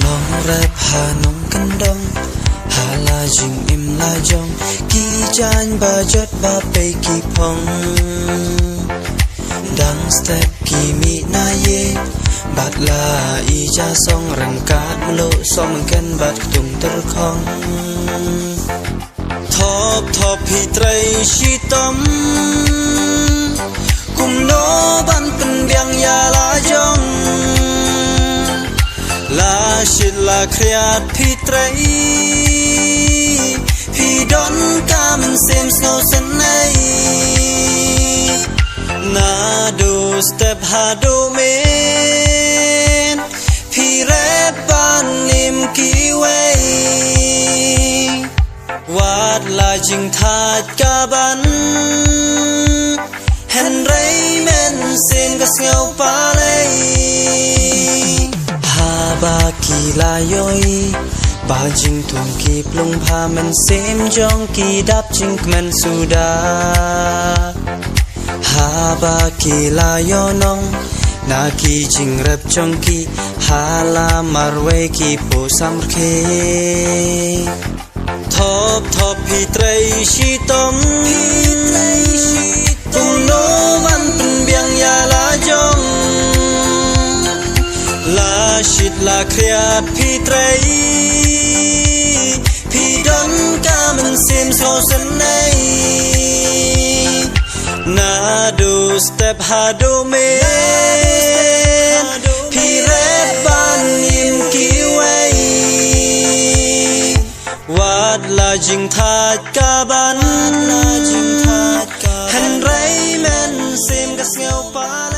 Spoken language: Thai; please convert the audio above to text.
น้องแรปหาน้องกันดองหาลาจิงอิมลาจองกี่จานบาจดบาไปกี่พองดังสเต็ปกี่มีนาเยบัดลาอีจาซองรังกาดมโลซองกันบัดตุงตรคองทอบพี่ไตรชีตอมกุมโนบันเป็นเบียงยาลาจองลาชิดลาเครียดพี่ไตรพี่ดอนกามันเซมสโนสันไนนาดูสเต็ปฮาดูเมนพี่แรปบานนิมกีเววาดลาจิงทาดกาบันเห็นไรเมนเซมกะเสงาปาเลยฮาบากีลายอยบาจิงทุงกีปลุงพามันเซมจองกีดับจิงมันสุดาฮาบากีลายอนองนากีจิงรับจองกีฮาลามารเวกีโปซัมเคทอบพี่ไตรชีตอมตุงโนวันเป็นเบียงยาลาจองลาชิดลาเครียดพี่ไตรพี่ดอนกามันเซมโซสันไนนาดูสเต็ปฮาดูเมนพี่แรปบานนิมกีเววาดลาจิงทาดกาบันเห็นไรแมนเซมกะเสงาปาเล